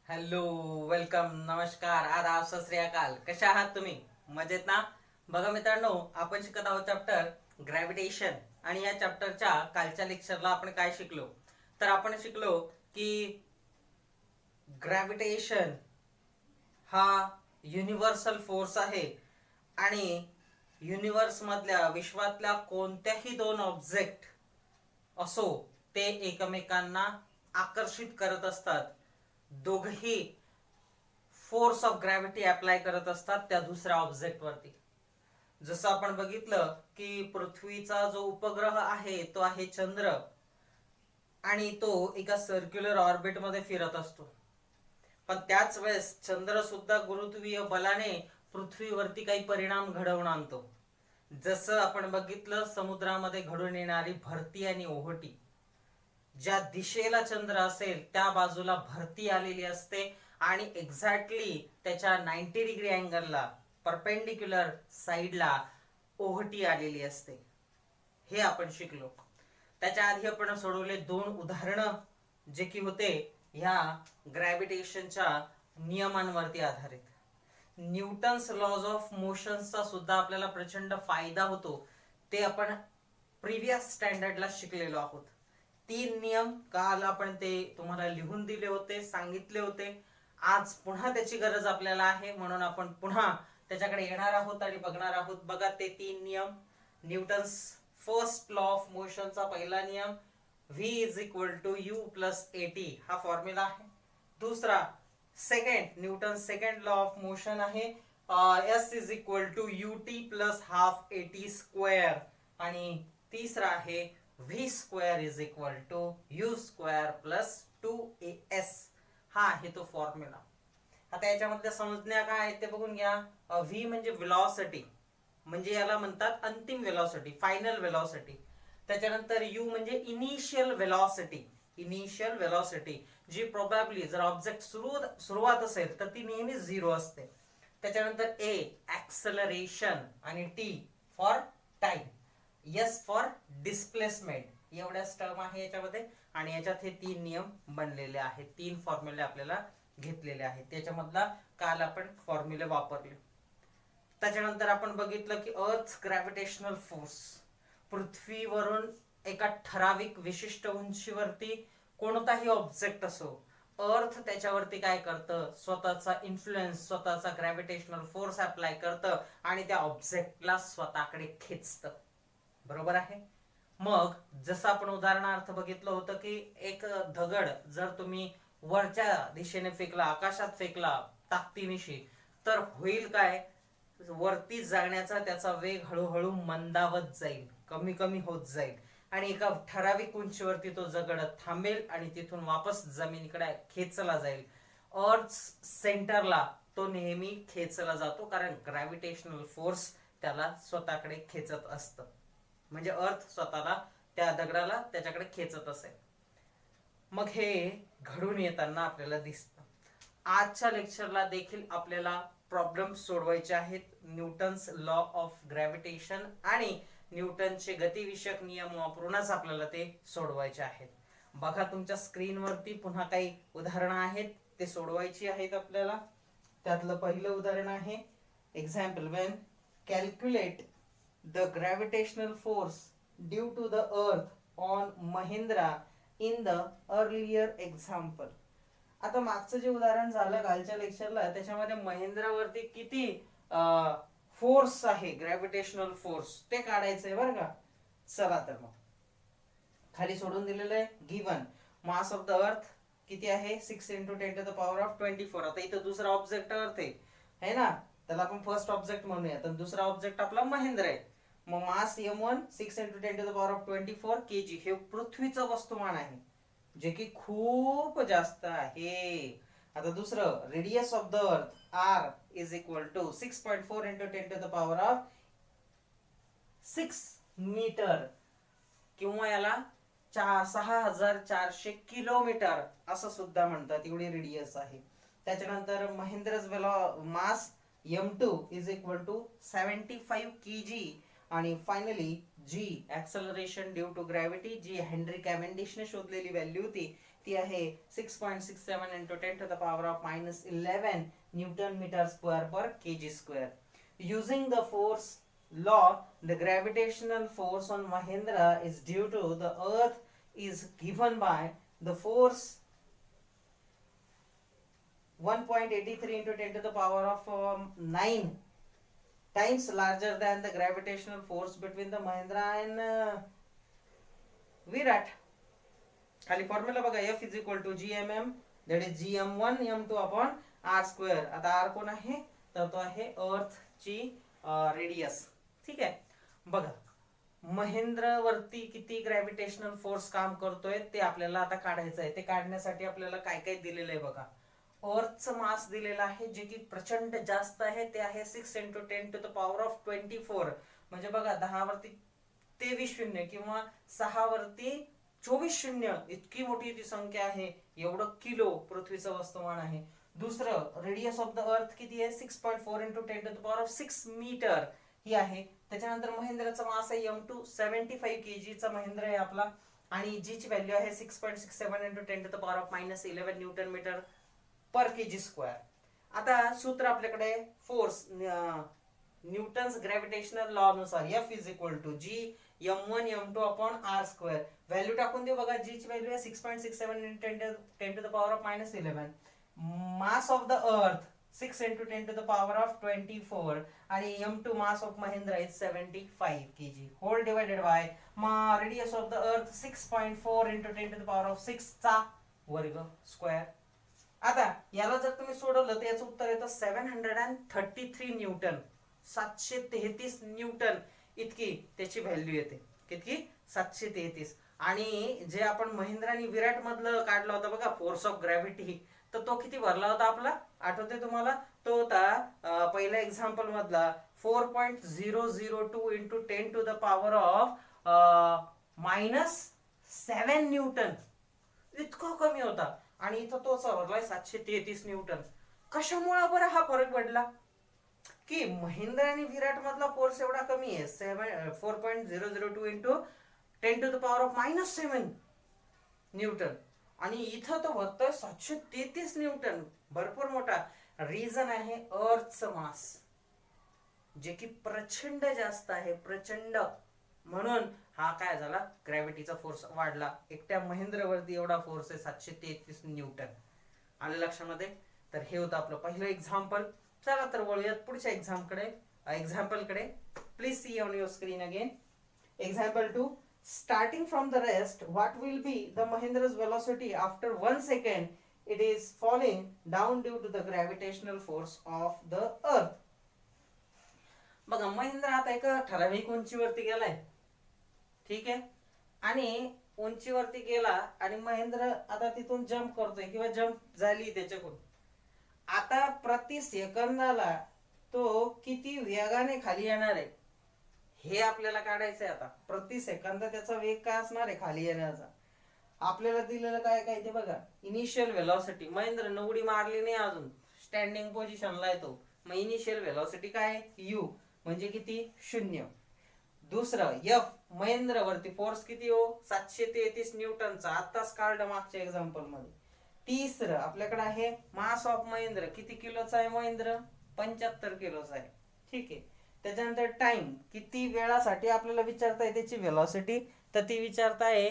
Hello, welcome, नमस्कार, आदाब, सत श्री अकाल. कशा आहात तुम्ही? मजेत ना? बघा मित्रांनो, आपण शिकत आहोत चॅप्टर ग्रॅव्हिटेशन. आणि या चॅप्टरच्या कालच्या लेक्चरला आपण काय शिकलो? तर आपण शिकलो की ग्रॅव्हिटेशन हा युनिव्हर्सल फोर्स आहे आणि युनिव्हर्स मधल्या विश्वातल्या कोणत्याही दोन ऑब्जेक्ट असो ते एकमेकांना आकर्षित करत असतात. दोघही फोर्स ऑफ ग्रॅव्हिटी अप्लाय करत असतात त्या दुसऱ्या ऑब्जेक्ट वरती. जसं आपण बघितलं की पृथ्वीचा जो उपग्रह आहे तो आहे चंद्र आणि तो एका सर्क्युलर ऑर्बिट मध्ये फिरत असतो. पण त्याच वेळेस चंद्र सुद्धा गुरुत्वीय बलाने पृथ्वीवरती काही परिणाम घडवून आणतो. जसं आपण बघितलं समुद्रामध्ये घडून येणारी भरती आणि ओहोटी. ज्या दिशेला चंद्र असेल त्या बाजूला भरती आलेली असते आणि एक्झॅक्टली त्याच्या 90 डिग्री अँगलला परपेंडिक्युलर साईडला ओहोटी आलेली असते. हे आपण शिकलो. त्याच्या आधी आपण सोडवले दोन उदाहरणं जे की होते ह्या ग्रॅव्हिटेशनच्या नियमांवरती आधारित. न्यूटन्स लॉज ऑफ मोशनचा सुद्धा आपल्याला प्रचंड फायदा होतो. ते आपण प्रिव्हियस स्टँडर्डला शिकलेलो आहोत. 3 नियम काल आपण ते तुम्हाला लिहून दिले होते, सांगितले होते. आज पुन्हा त्याची गरज आपल्याला आहे म्हणून आपण पुन्हा त्याच्याकडे येणार आहोत आणि बघणार आहोत. बघा ते 3 नियम. न्यूटन्स फर्स्ट लॉ ऑफ मोशनचा पहिला नियम v is equal to u plus a t हा फॉर्म्युला आहे. दुसरा second Newton second law of motion आहे s is equal to u t plus half a t square. आणि तिसरा आहे v square is equal to u square plus 2as. हा आहे तो फॉर्म्युला. आता याच्यामधल्या संज्ञा काय आहेत ते बघून घ्या. व्ही म्हणजे व्हेलॉसिटी, म्हणजे याला म्हणतात अंतिम व्हेलॉसिटी, फायनल व्हेलॉसिटी. त्याच्यानंतर यू म्हणजे इनिशियल व्हेलॉसिटी, इनिशियल व्हेलॉसिटी जी प्रोबॅबली जर ऑब्जेक्ट सुरुवात असेल तर ती नेहमी 0 असते. त्याच्यानंतर ए ऍक्सलरेशन आणि T for time, S for displacement. एवढ्याच टर्म आहे याच्यामध्ये आणि याच्यात हे 3 नियम बनलेले आहेत. 3 फॉर्म्युले आपल्याला घेतलेले आहेत. त्याच्यामधला काल आपण फॉर्म्युले वापरले. त्याच्यानंतर आपण बघितलं की अर्थ ग्रॅव्हिटेशनल फोर्स, पृथ्वीवरून एका ठराविक विशिष्ट उंचीवरती कोणताही ऑब्जेक्ट असो, अर्थ त्याच्यावरती काय करतं, स्वतःचा इन्फ्लुएन्स, स्वतःचा ग्रॅव्हिटेशनल फोर्स अप्लाय करतं आणि त्या ऑब्जेक्टला स्वतःकडे खेचतं. बरोबर आहे. मग जसं आपण उदाहरणार्थ बघितलं होतं की एक दगड जर तुम्ही वरच्या दिशेने फेकला, आकाशात फेकला ताकदीनिशी, तर होईल काय, वरती जाण्याचा त्याचा वेग हळूहळू मंदावत जाईल, कमी कमी होत जाईल आणि एका ठराविक उंचीवरती तो दगड थांबेल आणि तिथून वापस जमिनीकडे खेचला जाईल. अर्थ सेंटरला तो नेहमी खेचला जातो कारण ग्रॅव्हिटेशनल फोर्स त्याला स्वतःकडे खेचत असतं. म्हणजे अर्थ स्वतःला त्या दगडाला त्याच्याकडे खेचत असेल. मग हे घडून येताना आपल्याला दिसतं. आजच्या लेक्चरला देखील आपल्याला प्रॉब्लेम सोडवायचे आहेत. न्यूटन्स लॉ ऑफ ग्रॅव्हिटेशन आणि न्यूटनचे गतिविषयक नियम वापरूनच आपल्याला ते सोडवायचे आहेत. बघा तुमच्या स्क्रीनवरती पुन्हा काही उदाहरणं आहेत, ते सोडवायची आहेत आपल्याला. त्यातलं पहिलं उदाहरण आहे example when calculate the gravitational force due to the earth on Mahindra in the earlier example. आता मागचं जे उदाहरण झालं कालच्या लेक्चरला त्याच्यामध्ये महिंद्रावरती किती फोर्स आहे, ग्रॅव्हिटेशनल फोर्स, ते काढायचंय बरं का. चला तर मग खाली सोडून दिलेलं आहे. गिवन मास ऑफ द अर्थ किती आहे, 6 × 10⁻²4. आता इथं दुसरा ऑब्जेक्ट अर्थ आहे ना, त्याला आपण फर्स्ट ऑब्जेक्ट म्हणूया. तर दुसरा ऑब्जेक्ट आपला महेंद्र आहे. मग मास m1 6 × 10⁻24 kg हे पृथ्वीचं वस्तुमान आहे, जे की खूप जास्त आहे. आता दुसरं radius of the earth r is equal to 6.4 × 10⁻6 metre किंवा याला 6400 किलोमीटर असं सुद्धा म्हणतात, एवढी रेडियस आहे. त्याच्यानंतर Mahendra's mass m2 is equal to 75 kg. आणि finally G acceleration due to gravity, G Henry कॅव्हेंडिशने शोधलेली व्हॅल्यू होती ती आहे 6.67 into 10 to the power of -11 Newton meters per kg square. Using the force law, the gravitational force on Mahendra is due to the earth is given by the force 1.83 into 10 to the power of 9 times larger than the gravitational force between the Mahendra and Virat. खाली formula बघा, F is equal to GMM, that is GM1 M2 upon R square. आता R कोण आहे, तर तो आहे अर्थ ची रेडियस. ठीक आहे, बघा महेंद्र वरती किती ग्रॅव्हिटेशनल फोर्स काम करतोय ते आपल्याला आता काढायचं आहे. ते काढण्यासाठी आपल्याला काय काय दिलेलं आहे बघा. अर्थचं मास दिलेलं आहे जे की प्रचंड जास्त आहे, ते आहे 6 into 10 to the power of 24. म्हणजे बघा 10 वरती 23 शून्य किंवा 6 वरती 24 शून्य, इतकी मोठी ती संख्या आहे. एवढं किलो पृथ्वीचं वस्तुमान आहे. दुसरं, रेडियस ऑफ द अर्थ किती आहे, 6.4 into 10 to the power of 6 metre ही आहे. त्याच्यानंतर महेंद्रचा मास आहे M2, 75 kg चा महेंद्र आहे आपला, आणि जी ची व्हॅल्यू आहे 6.67 into 10 to the power of -11 newton metre per kg square. आता सूत्र आपल्याकडे फोर्स न्यूटन्स ग्रॅव्हिटेशनल लॉ नुसार F is equal to G M1 M2 upon R square. Value टाकून दे बघा. G ची व्हॅल्यू आहे 6.67 into 10 to the power of -11. Mass of the अर्थ 6 into 10 to the power of 24 आणि M2 mass of Mahendra is 75 kg whole divided by radius of the earth 6.4 into 10 to the power of 6 चा वर्ग square. आता याला जर तुम्ही सोडवलं तर याचं उत्तर येतं 733 न्यूटन. 733 न्यूटन इतकी त्याची व्हॅल्यू येते. किती, 733. आणि जे आपण महेंद्र आणि विराट मधलं काढलं होतं बघा फोर्स ऑफ ग्रॅव्हिटी, तर तो किती भरला होता आपला, आठवते तुम्हाला? तो होता पहिल्या एक्झाम्पल मधला 4.002 into 10 to the power of -7 Newton. इतका कमी होता, आणि इथं तो भरलाय 733 न्यूटन. कशामुळे बरं हा फरक पडला, की महेंद्र आणि विराट मधला फोर्स एवढा कमी आहे, 4.002 into 10 to the power of -7 Newton, आणि इथं तो भरतोय 733 न्यूटन. भरपूर मोठा रिझन आहे अर्थचं मास जे की प्रचंड जास्त आहे, प्रचंड. म्हणून हा काय झाला, ग्रॅव्हिटीचा फोर्स वाढला. एकट्या महेंद्रवरती एवढा फोर्स आहे 733 न्यूटन. आलं लक्षामध्ये? तर हे होतं आपलं पहिलं एक्झाम्पल. चला तर वळूयात पुढच्या एक्झाम्पल कडे. Please see on your screen again. Example 2. Starting from the rest, what will be the Mahendra's velocity after 1 second it is falling down due to the gravitational force of the earth? बघा महेंद्र आता एका ठराविक उंचीवरती गेलाय. ठीक आहे, आणि उंचीवरती गेला आणि महेंद्र आता तिथून जंप करतोय किंवा जंप झाली त्याच्याकडून. आता प्रति सेकंदाला तो किती वेगाने खाली येणार आहे हे आपल्याला काढायचंय. आता प्रति सेकंद त्याचा वेग काय असणार आहे खाली येण्याचा. आपल्याला दिलेलं काय काय ते बघा. इनिशियल व्हेलॉसिटी, महेंद्र नवडी मारली नाही अजून, स्टँडिंग पोझिशनला आहे तो. मग इनिशियल व्हेलॉसिटी काय, u म्हणजे किती, 0. दुसरं F, महेंद्र वरती फोर्स किती हो, 733 न्यूटनचा, आताच काढलं मागच्या एक्झाम्पल मध्ये. तिसरं आपल्याकडे आहे मास ऑफ महेंद्र, किती किलोचा आहे महेंद्र, 75 किलोचा आहे. ठीक आहे. त्याच्यानंतर टाइम, किती वेळासाठी आपल्याला विचारताय त्याची व्हेलॉसिटी, तर ती विचारताय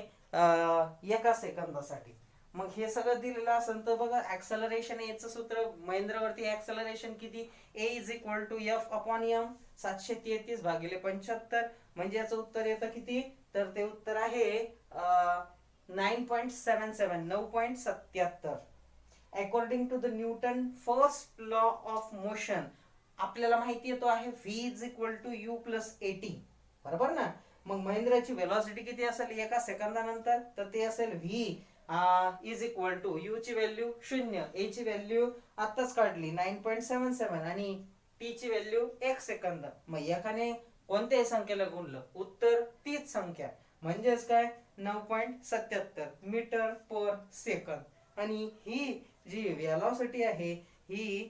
1 सेकंदासाठी. मग हे सगळं दिलेलं असेल तर बघा ऍक्सेलरेशन याचं सूत्र, महेंद्रवरती ऍक्सेलरेशन किती, A is equal to F upon M, 733 भागिले 75. म्हणजे याचं उत्तर येतं किती, तर ते उत्तर आहे 9.77, 9.77. According to the Newton first law of motion, आपल्याला माहिती आहे तो आहे v is equal to u plus at. बरोबर ना? मग महेंद्राची व्हेलॉसिटी किती असेल 1 सेकंदानंतर, तर ते असेल v is equal to u ची व्हॅल्यू 0, a ची व्हॅल्यू आताच काढली 9.77 आणि t ची व्हॅल्यू 1 सेकंद. मग एकाने कोणत्याही संख्येला गुणलं, उत्तर तीच संख्या, म्हणजेच काय 9.77 मीटर पर सेकंद. आणि ही जी व्हेलॉसिटी आहे ही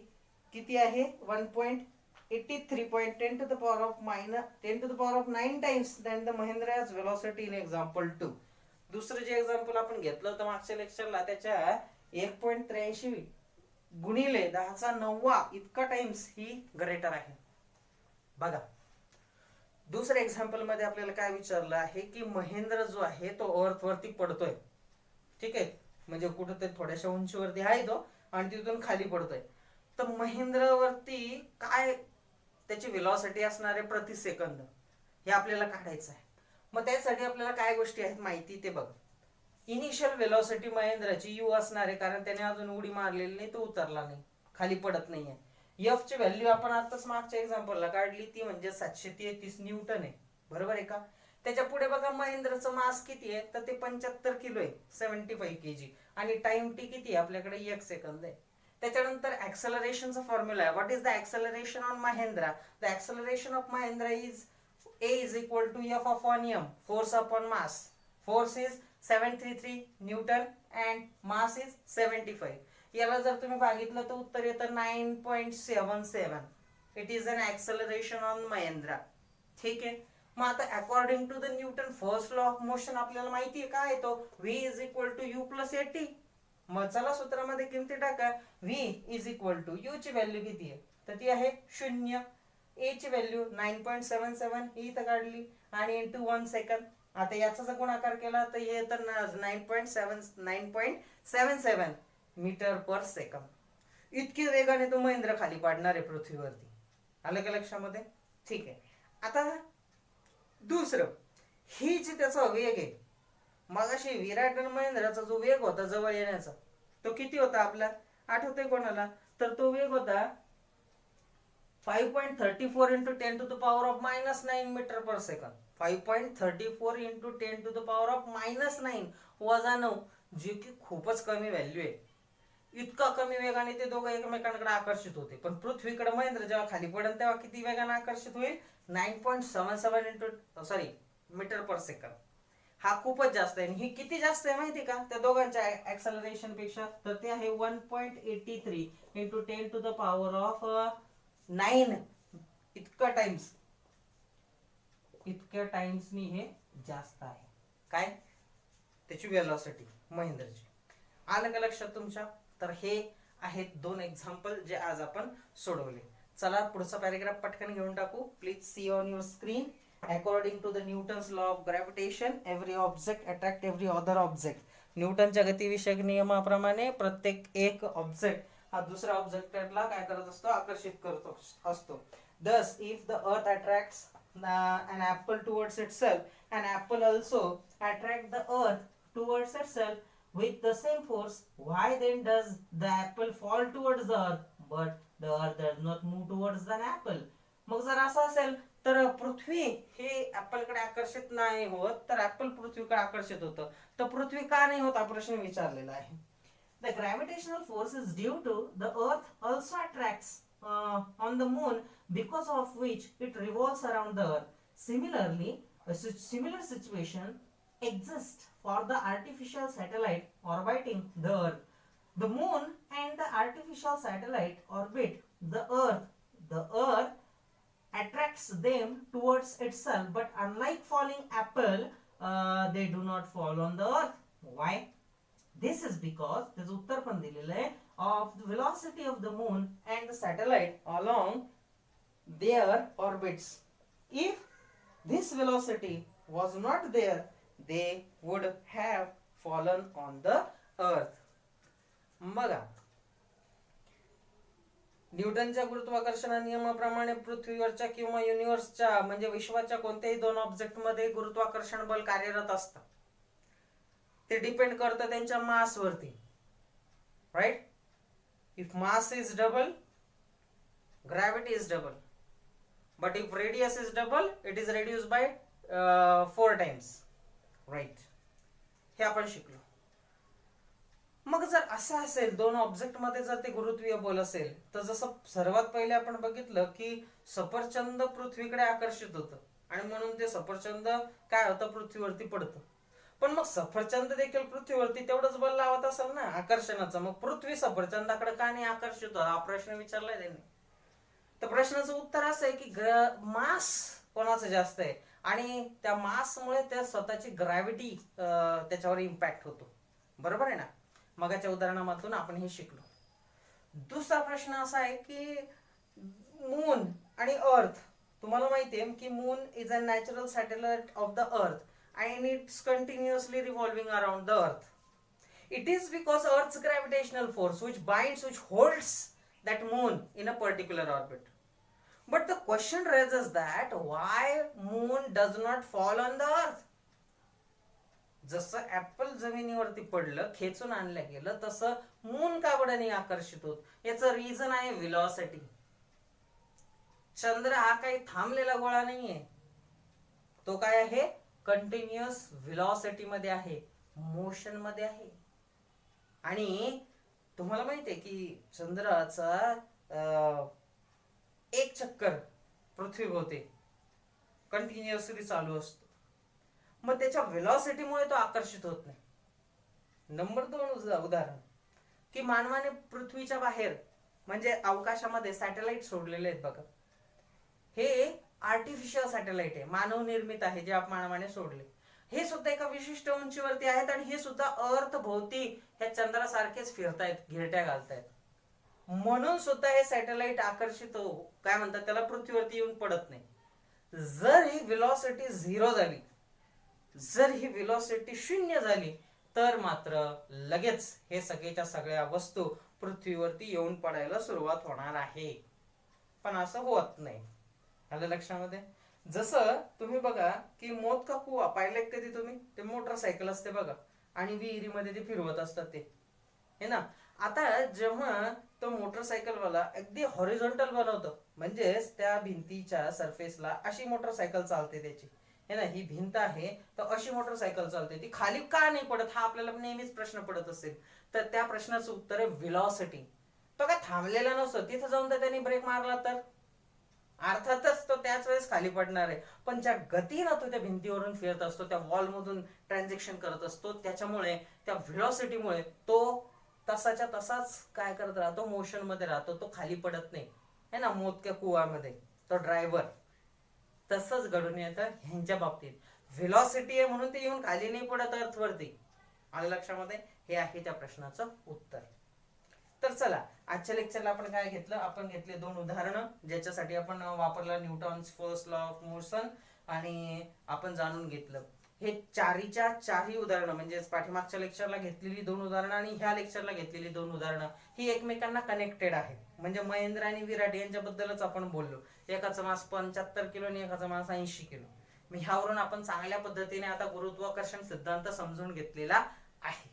किती आहे, 1.83.10 to the power of 9 times than the Mahendra's velocity in example 2. दुसरं जे एक्झाम्पल आपण घेतलं होतं मागच्या लेक्चरला, त्याच्या 1.83 गुणिले 10⁹ इतका टाइम्स ही ग्रेटर आहे. बघा, दुसऱ्या एक्झाम्पल मध्ये आपल्याला काय विचारलं आहे की महेंद्र जो आहे तो अर्थ वरती पडतोय. ठीक आहे, म्हणजे कुठेतरी थोड्याशा उंचीवरती आहे तो आणि तिथून खाली पडतोय. तर महेंद्र वरती काय त्याची व्हेलॉसिटी असणार आहे प्रति सेकंद, हे आपल्याला काढायचं आहे. मग त्यासाठी आपल्याला काय गोष्टी आहेत माहिती ते बघ. इनिशियल व्हेलॉसिटी महेंद्राची यू असणार आहे, कारण त्याने अजून उडी मारलेली नाही, तो उतरला नाही, खाली पडत नाहीये. एफ ची व्हॅल्यू आपण आताच मागच्या एक्झाम्पलला काढली, ती म्हणजे 733 न्यूटन आहे. बरोबर आहे का? त्याच्या पुढे बघा महेंद्रचं मास किती आहे, तर ते 75 किलो आहे, 75 kg. आणि टाइम टी किती आहे आपल्याकडे, 1 सेकंद आहे. त्याच्यानंतर ऍक्सेलरेशनचा फॉर्म्युला आहे. What is the acceleration on Mahindra? The acceleration of Mahindra is A is equal to F upon m, force upon mass. Force is 733 Newton and mass is 75. याला जर तुम्ही बघितलं तर उत्तर येतं 9.77. It is an acceleration on Mahendra. ठीक आहे, मग आता according to the Newton first law of motion आपल्याला माहिती आहे काय तो, v is equal to u plus at. मग चला सूत्रामध्ये किमती टाका. v is equal to u ची व्हॅल्यू किती आहे, तर ती आहे 0. a ची व्हॅल्यू 9.77 ही इथं काढली आणि इंटू 1 सेकंद. आता याचा जर गुणाकार केला तर हे तर 9.77 मीटर पर सेकंद. इतके वेगाने तो महेंद्र खाली पाडणार आहे पृथ्वीवरती. आलं का लक्षामध्ये? ठीक आहे. आता दुसरं, ही जी त्याचा वेग आहे, मगाशी विराट आणि महेंद्राचा जो वेग होता जवळ येण्याचा, तो किती होता आपला, आठवतंय कोणाला? तर तो वेग होता 5.34 into 10 to the power of -9 metre per second. 5.34 into 10 to the power of -9 वजा 9, जे की खूपच कमी व्हॅल्यू आहे. इतका कमी वेगाने ते दोघं एकमेकांकडे आकर्षित होते. पण पृथ्वीकडे महेंद्र जेव्हा खाली पडेल तेव्हा किती वेगाने आकर्षित होईल, 9.77 मीटर पर सेकंद. हा खूपच जास्त आहे. ही किती जास्त आहे माहिती का त्या दोघांच्या ऍक्सेलरेशन पेक्षा, तर ते आहे 1.83 into 10 to the power of 9. इतक्या टाइम्सनी हे जास्त आहे. काय त्याची व्हेलॉसिटी महेंद्रची. आलं का लक्षात तुमच्या? तर हे आहेत 2 एक्झाम्पल जे आज आपण सोडवले. चला पुढचा पॅराग्राफ पटकन घेऊन टाकू. Please see on your screen. According to the Newton's law of gravitation, every object attract every other object. न्यूटनच्या गतिविषयक नियमाप्रमाणे प्रत्येक एक ऑब्जेक्ट हा दुसऱ्या ऑब्जेक्टला काय करत असतो, आकर्षित करत असतो. Thus, if the earth attracts an apple towards itself, an apple also attract the earth towards itself with the same force. Why then does the apple fall towards the earth, but the earth does not move towards the apple? मग जर असं असेल तर पृथ्वी हे ऍपलकडे आकर्षित नाही होत, तर ऍपल पृथ्वीकडे आकर्षित होतं. तर पृथ्वी का नाही होत हा प्रश्न विचारलेला आहे. The gravitational force is due to the earth also attracts on the moon, because of which it revolves around the earth. Similarly, a similar situation exists for the artificial satellite orbiting the earth. The moon and the artificial satellite orbit the earth. The earth attracts them towards itself, but unlike falling apple, they do not fall on the earth. Why? This is because, त्याचं उत्तर पण दिलेलं आहे, of the velocity of the moon and the satellite along their orbits. If this velocity was not there, they would have fallen on the earth. बघा, न्यूटनच्या गुरुत्वाकर्षण नियमाप्रमाणे पृथ्वीवरच्या किंवा युनिव्हर्सच्या म्हणजे विश्वाच्या कोणत्याही 2 ऑब्जेक्ट मध्ये गुरुत्वाकर्षण बल कार्यरत असतं. ते डिपेंड करतं त्यांच्या मास वरती. Right? If mass is double, gravity is double, but if radius is double, it is reduce by 4 times. Right? हे आपण शिकलो. मग जर असं असेल 2 ऑब्जेक्ट मध्ये जर ते गुरुत्वीय बल असेल, तर जसं सर्वात पहिले आपण बघितलं की सफरचंद पृथ्वीकडे आकर्षित होतं आणि म्हणून ते सफरचंद काय होतं, पृथ्वीवरती पडतं. पण मग सफरचंद देखील पृथ्वीवरती तेवढंच बल लावत असेल ना आकर्षणाचं, मग पृथ्वी सफरचंदाकडे का नाही आकर्षित होत, हा प्रश्न विचारलाय त्यांनी. तर प्रश्नाचं उत्तर असं आहे की मास कोणाचं जास्त आहे, आणि त्या मासमुळे त्या स्वतःची ग्रॅव्हिटी त्याच्यावर इम्पॅक्ट होतो. बरोबर आहे ना? मगाच्या उदाहरणामधून आपण हे शिकलो. दुसरा प्रश्न असा आहे की मून आणि अर्थ. तुम्हाला माहिती आहे की moon is a natural satellite of the अर्थ and it's continuously revolving around the earth. It is because Earth's gravitational force which holds that moon in a particular orbit. But the question raises that why moon does not fall on the earth? जसं apple जमिनीवरती पडलं, खेचून आणलं गेलं, तसं moon का बरं नाही आकर्षित होत? याचं रिझन आहे व्हेलॉसिटी. चंद्र हा काही थांबलेला गोळा नाहीये, तो काय आहे? कंटिन्युअस व्हेलॉसिटी मध्ये आहे, मोशन मध्ये आहे. आणि तुम्हाला माहितीये की चंद्राचा एक चक्कर पृथ्वीभोवती कंटिन्युअसली चालू असतो. मग त्याच्या व्हेलॉसिटीमुळे तो आकर्षित होत नाही. नंबर 2 उदाहरण की मानवाने पृथ्वीच्या बाहेर म्हणजे अवकाशामध्ये सॅटेलाइट सोडलेले आहेत बघा. हे आर्टिफिशियल सॅटेलाइट आहे, मानव निर्मित आहे, जे मानवाने सोडले. हे सुद्धा एका विशिष्ट उंचीवरती आहेत आणि हे सुद्धा अर्थ भोवती ह्या चंद्रासारखेच फिरतायत, घिरट्या घालतायत. म्हणून सुद्धा हे सॅटेलाइट आकर्षित काय म्हणतात त्याला, पृथ्वीवरती येऊन पडत नाही. जर ही व्हेलॉसिटी 0 झाली, जर ही व्हेलॉसिटी 0 झाली, तर मात्र लगेच हे सगळ्याच्या सगळ्या वस्तू पृथ्वीवरती येऊन पडायला सुरुवात होणार आहे. पण असं होत नाही. आलं लक्षामध्ये? जसं तुम्ही बघा की मौत का कुवा पाहिलंय कधी तुम्ही? ते मोटरसायकल असते बघा आणि विहिरीमध्ये ते फिरवत असतात ते, हे ना. आता जेव्हा तो मोटरसायकलवाला अगदी हॉरिझॉन्टल बनवतो, म्हणजेच त्या भिंतीच्या सरफेसला अशी मोटरसायकल चालते त्याची, हे ना. ही भिंत आहे तर अशी मोटरसायकल चालते, ती खाली का नाही पडत हा आपल्याला नेहमीच प्रश्न पडत असेल. तर त्या प्रश्नाचं उत्तर आहे व्हेलॉसिटी. तो काय थांबलेला नसतो, तिथं जाऊन तर त्यांनी ब्रेक मारला तर अर्थातच तो त्याच वेळेस खाली पडणार आहे. पण ज्या गतीनं तो त्या भिंतीवरून फिरत असतो, त्या वॉल मधून ट्रान्झॅक्शन करत असतो, त्याच्यामुळे त्या व्हेलॉसिटीमुळे तो तसाच्या तसाच काय करत राहतो, मोशन मध्ये राहतो, तो खाली पडत नाही, है ना. मोतक्या कुवामध्ये तो ड्रायव्हर. तसंच घडून येतं ह्यांच्या बाबतीत. व्हेलॉसिटी आहे म्हणून ते येऊन खाली नाही पडत अर्थवरती. आलं लक्षामध्ये? हे आहे त्या प्रश्नाचं उत्तर. तर चला, आजच्या लेक्चरला आपण काय घेतलं? आपण घेतले 2 उदाहरणं, ज्याच्यासाठी आपण वापरला Newton's first law of motion, आणि आपण जाणून घेतलं हे चारीच्या चारही उदाहरणं, म्हणजे पाठीमागच्या लेक्चरला घेतलेली 2 उदाहरणं आणि ह्या लेक्चरला घेतलेली 2 उदाहरणं ही एकमेकांना कनेक्टेड आहे. म्हणजे महेंद्र आणि विराट यांच्याबद्दलच आपण बोललो. एकाचा मास 75 किलो आणि एकाचा मास 80 किलो. मी ह्यावरून आपण चांगल्या पद्धतीने आता गुरुत्वाकर्षण सिद्धांत समजून घेतलेला आहे.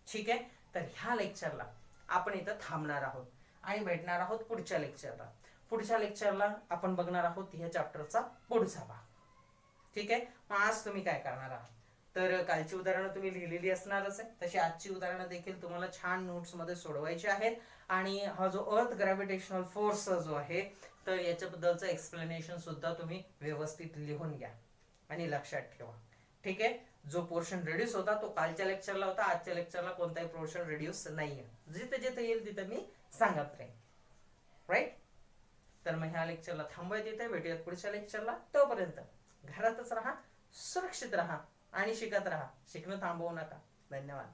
ठीक आहे. तर ह्या लेक्चरला आपण इथं थांबणार आहोत आणि भेटणार आहोत पुढच्या लेक्चरला. पुढच्या लेक्चरला आपण बघणार आहोत ह्या चॅप्टरचा पुढचा भाग. ठीक आहे. मग आज तुम्ही काय करणार आहात? तर कालची उदाहरणं तुम्ही लिहिलेली असणारच आहे, तशी आजची उदाहरणं देखील तुम्हाला छान नोट्स मध्ये सोडवायची आहेत. आणि हा जो अर्थ ग्रॅव्हिटेशनल फोर्स जो आहे, तर याच्याबद्दलचं एक्सप्लेनेशन सुद्धा तुम्ही व्यवस्थित लिहून घ्या आणि लक्षात ठेवा. ठीक आहे. जो पोर्शन रिड्यूस होता तो कालच्या लेक्चरला होता, आजच्या लेक्चरला कोणताही पोर्शन रिड्यूस नाहीये. जिथे जिथे येईल तिथे मी सांगत राहीन. राईट. तर मग ह्या लेक्चरला थांबवायचं इथे, भेटूयात पुढच्या लेक्चरला. तोपर्यंत घरातच राहा, सुरक्षित राहा आणि शिकत राहा. शिकणं थांबवू नका. धन्यवाद.